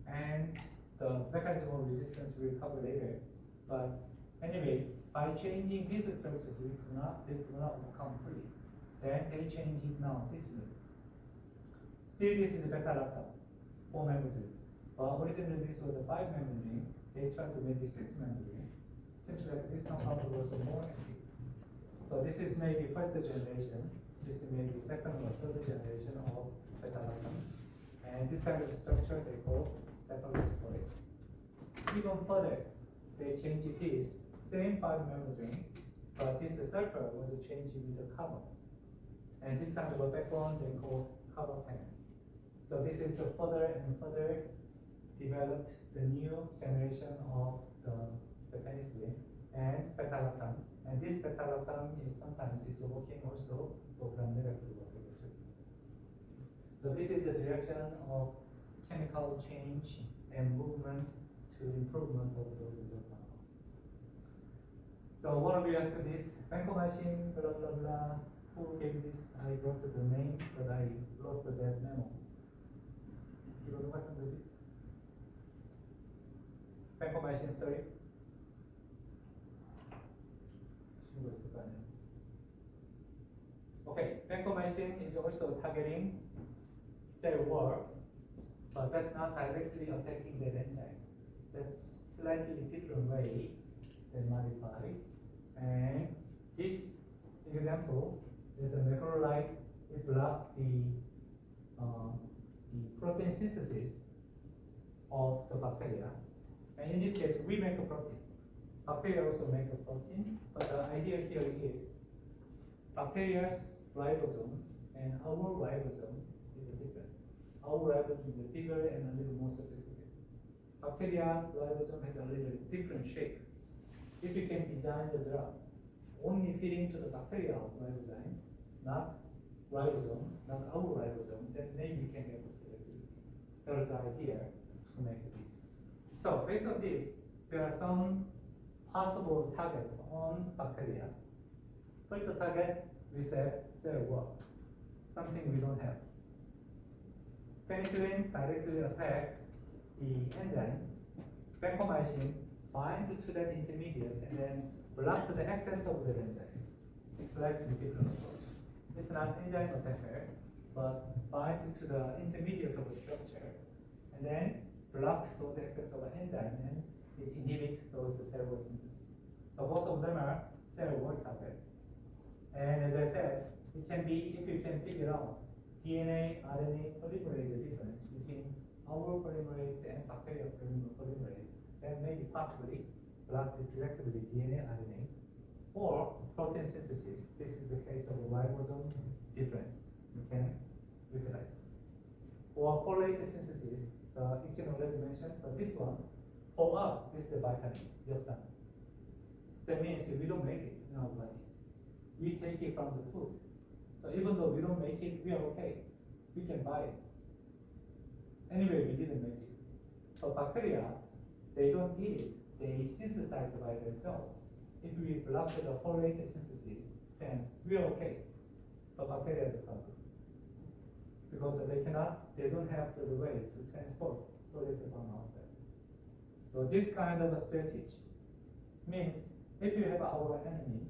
And the mechanism of resistance we'll cover later. But anyway, by changing these structures, they could not come free. Then they change it now this way. Still, this is a beta-lactam, 4-member ring. But originally this was a 5-member ring. They tried to make it 6-member ring. Seems like this compound was more active. So this is maybe first generation. This is maybe second or third generation of beta-lactam. And this kind of structure they call cephalosporin. Even further, they change this same 5-member ring, but this sulfur was changed with the carbon. And this kind of a backbone they call carbopen. So this is further and further developed the new generation of the penicillin and beta-lactam. And this beta-lactam is sometimes working also for gram-negative whatever. So this is the direction of chemical change and movement to improvement of those compounds. So one of you asked this, vancomycin, blah blah blah. Who gave this? I wrote the name, but I lost that memo. 이거 누가 쓴 거지? vancomycin story. Okay, vancomycin is also targeting cell wall, but that's not directly attacking that enzyme. That's slightly different way than modify. And this example is a macrolide. It blocks the protein synthesis of the bacteria. And in this case, we make a protein. Bacteria also make a protein, but the idea here is bacteria's ribosome and our ribosome is different. Our ribosome is bigger and a little more sophisticated. Bacteria ribosome has a little different shape. If you can design the drug only fitting to the bacteria ribosome, not ribosome, not our ribosome, then maybe we can get the selectivity. That is the idea to make this. So based on this, there are some possible targets on bacteria. First target, we said cell wall, something we don't have. Penicillin directly attack the enzyme. Vancomycin bind to that intermediate and then block the excess of the enzyme. It's slightly different approach. It's not enzyme attacker, but bind to the intermediate of the structure and then block those excess of the enzyme and it inhibit those cell wall synthesis. So both of them are cell wall target. And as I said, it can be, if you can figure out DNA, RNA polymerase difference between our polymerase and bacterial polymerase, then maybe possibly block the selectively DNA, RNA, or protein synthesis. This is the case of ribosome difference you can utilize. Or folate synthesis, Ichino already mentioned, but this one, for us, this is a vitamin, dioxin. That means we don't make it in our body. We take it from the food. So even though we don't make it, we are okay. We can buy it. Anyway, we didn't make it. So bacteria, they don't eat it. They synthesize it by themselves. If we block the folate synthesis, then we are okay. But bacteria is a problem. Because they don't have the way to transport folate from outside. So this kind of a strategy means if you have our enemy,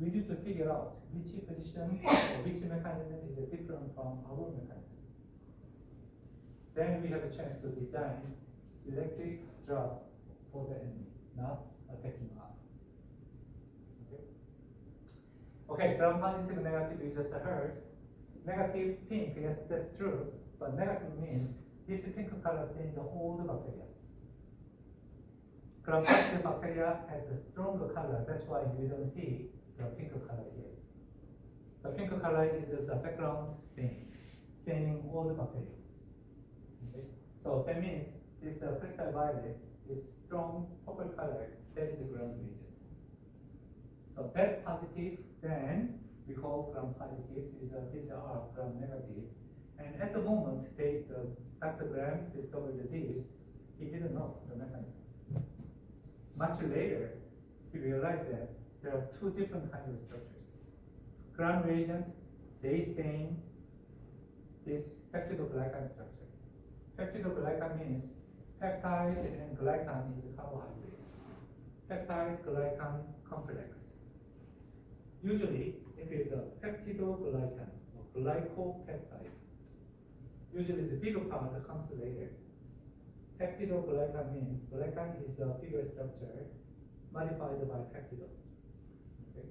we need to figure out which position or which mechanism is different from our mechanism. Then we have a chance to design selective drug for the enemy, not attacking us. Okay, gram positive, negative, we just heard. Negative pink, yes, that's true, but negative means this pink color stains the whole bacteria. Gram positive bacteria has a stronger color, that's why we don't see the pink color here. The pink color is just the background stain, staining all the bacteria. Okay? So that means this crystal violet is strong purple color, that is the ground region. So that positive, then we call gram positive, these are gram negative. And at the moment, Dr. Graham discovered this, he didn't know the mechanism. Much later, he realized that there are two different kinds of structures. Gram reagent, they stain this peptidoglycan structure. Peptidoglycan means peptide and glycan is a carbohydrate. Peptide-glycan complex. Usually, it is a peptidoglycan or glycopeptide. Usually, the bigger part comes later. Peptidoglycan means glycan is a bigger structure modified by peptidol. Okay.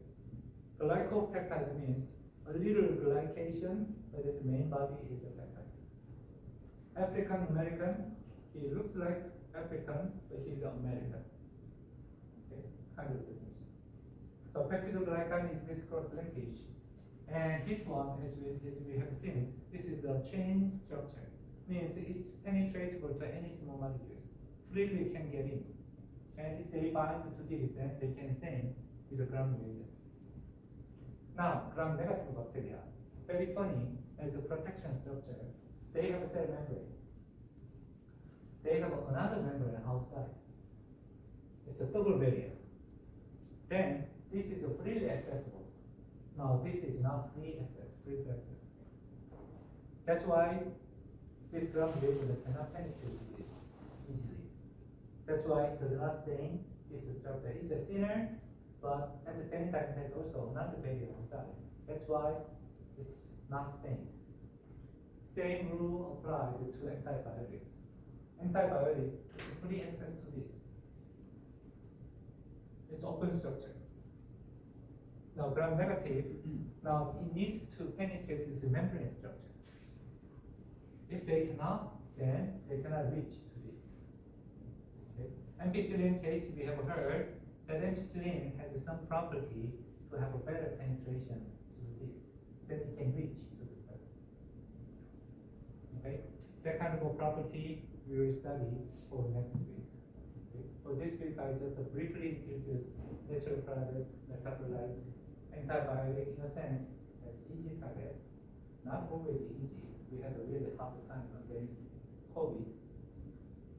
Glycopeptide means a little glycation, but its main body is a peptide. African American, he looks like African, but he's American. Okay, kind of definitions. So peptidoglycan is this cross linkage, and this one, as we have seen, this is a chain structure. Means it's penetratable to any small molecules. Freely can get in, and if they bind to this, then they can stain with the gram reagent. Now, gram negative bacteria, very funny, as a protection structure, they have a cell membrane. They have another membrane outside. It's a double barrier. Then this is freely accessible. Now this is not free access, free to access. That's why this gram reagent cannot penetrate it easily. That's why it does not stain this structure. It's thinner, but at the same time it has also another barrier outside. That's why it's not stained. Same rule applies to antibiotics. Antibiotic is free access to this. It's open structure. Now gram negative, now it needs to penetrate this membrane structure. If they cannot, then they cannot reach to this. Okay? Ampicillin case, we have heard that ampicillin has some property to have a better penetration through this. Then it can reach to the cell. Okay? That kind of a property we will study for next week. Okay? For this week, I just briefly introduce natural product, metabolite, antibiotic in a sense as easy target. Not always easy. We had a really hard time against COVID.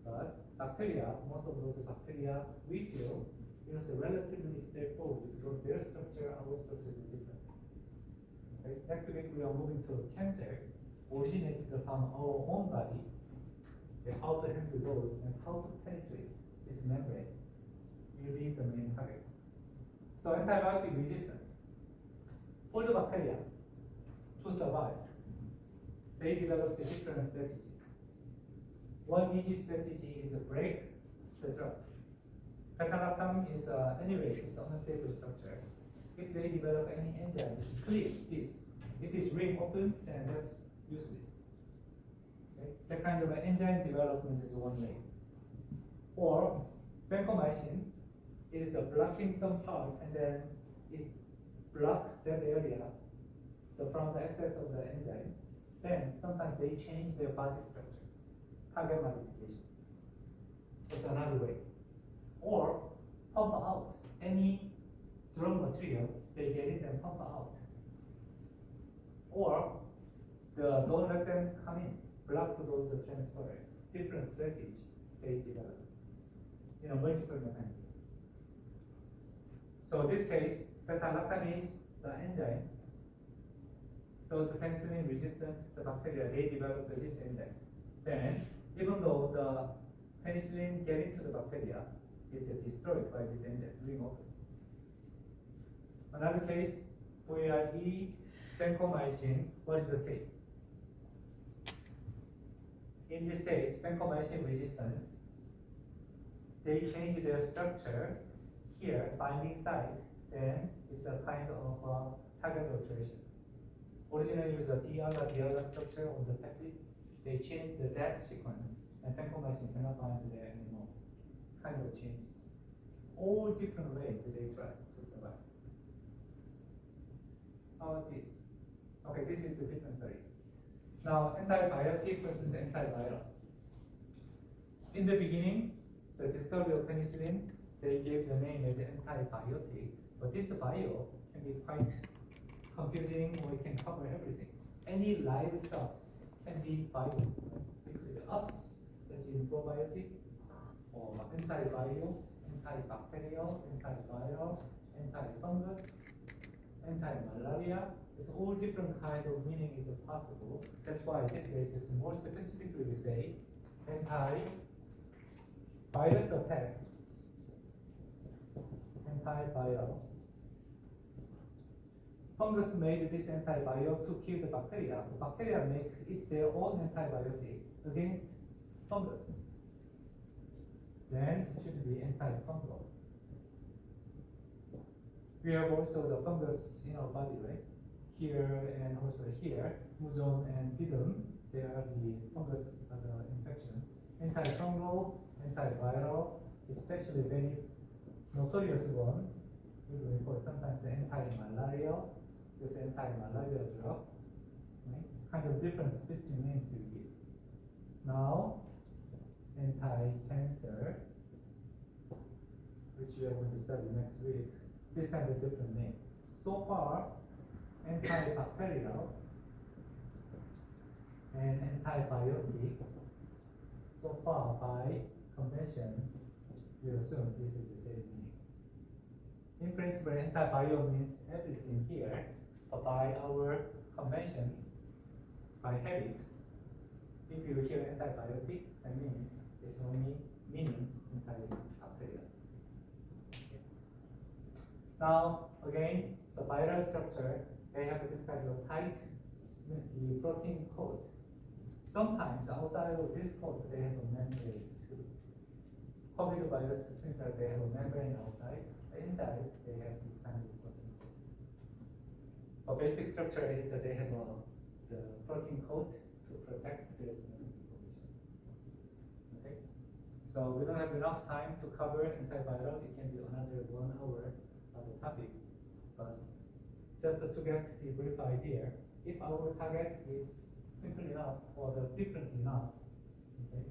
But bacteria, most of those bacteria, we feel it was relatively straightforward because their structure, our structure is different. Okay? Next week we are moving to cancer, originated from our own body, and how to handle those and how to penetrate this membrane will be the main target. So antibiotic resistance. All the bacteria to survive, they developed different strategies. One easy strategy is to break the drug. Beta-lactam is anyway, it's an unstable structure. If they develop any enzyme to clear this, if it's ring open, then that's useless. Okay? That kind of an enzyme development is one way. Or vancomycin is blocking some part and then it blocks that area from the excess of the enzyme. Then sometimes they change their body structure, target modification. That's another way. Or pump out any drug material, they get it and pump out. Or don't let them come in, block those transfer. Different strategies they develop. Multiple mechanisms. So in this case, beta-lactamase, the enzyme, those penicillin resistant the bacteria, they develop these enzymes. Then, even though the penicillin get into the bacteria, is destroyed by this enzyme, ring open. Another case, VRE, vancomycin, what is the case? In this case, vancomycin resistance, they change their structure here, binding site, then it's a kind of target alterations. Originally it was a D-alpha structure on the peptide. They changed the that sequence, and vancomycin cannot bind there anymore. Kind of changes. All different ways that they try to survive. How about this? Okay, this is a different study. Now, antibiotic versus antiviral. In the beginning, the discovery of penicillin, they gave the name as antibiotic, but this bio can be quite confusing, or it can cover everything. Any live stuff can be bio. Including us, as in probiotic, or antibio, antibacterial, antiviral, antifungus, anti-malaria. It's all different kind of meaning is possible. That's why this case is more specifically we say anti-virus attack, antiviral. Fungus made this antibiotic to kill the bacteria. The bacteria make it their own antibiotic against fungus. Then it should be antifungal. We have also the fungus in our body, right? Here and also here, muson and bidum, they are the fungus infection. Antifungal, antiviral, especially very notorious one, we will call sometimes anti-malarial, this anti-malarial drug, right? Kind of different specific names you give. Now, anti-cancer, which we are going to study next week, this has a different name. So far, antibacterial and antibiotic, so far by convention, we assume this is the same meaning. In principle, antibio means everything here, but by our convention, by habit, if you hear antibiotic, that means it's only meaning antibacterial. Okay. Now, again, the viral structure they have this kind of tight the protein coat. Sometimes outside of this coat they have a membrane too. COVID virus seems like they have a membrane outside, but inside they have this kind of protein coat. But basic structure is that they have the protein coat to protect the genetic information. Okay, so we don't have enough time to cover antiviral. It can be another 1 hour of the topic, but just to get the brief idea, if our target is simple enough or the different enough, okay,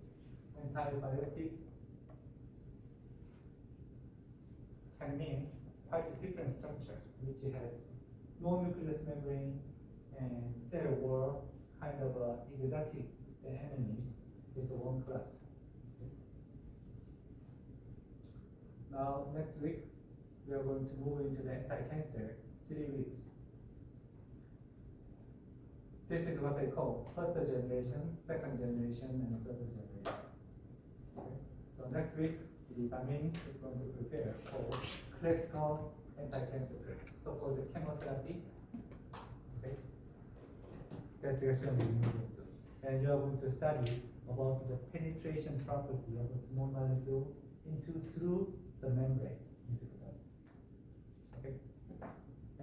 antibiotic can mean quite a different structure, which has no nucleus membrane and cell wall, kind of exotic enemies is one class. Okay. Now next week we are going to move into the anti-cancer 3 weeks. This is what they call first generation, second generation, and third generation. Okay. So next week, the Damin is going to prepare for classical anti-cancer drugs, so-called chemotherapy. Okay. That direction we move into. And you are going to study about the penetration property of a small molecule through the membrane into the body. Okay.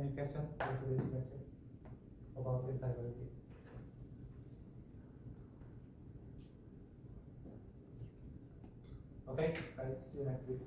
Any question for today's lecture about antibiotic? Okay, guys, see you next week.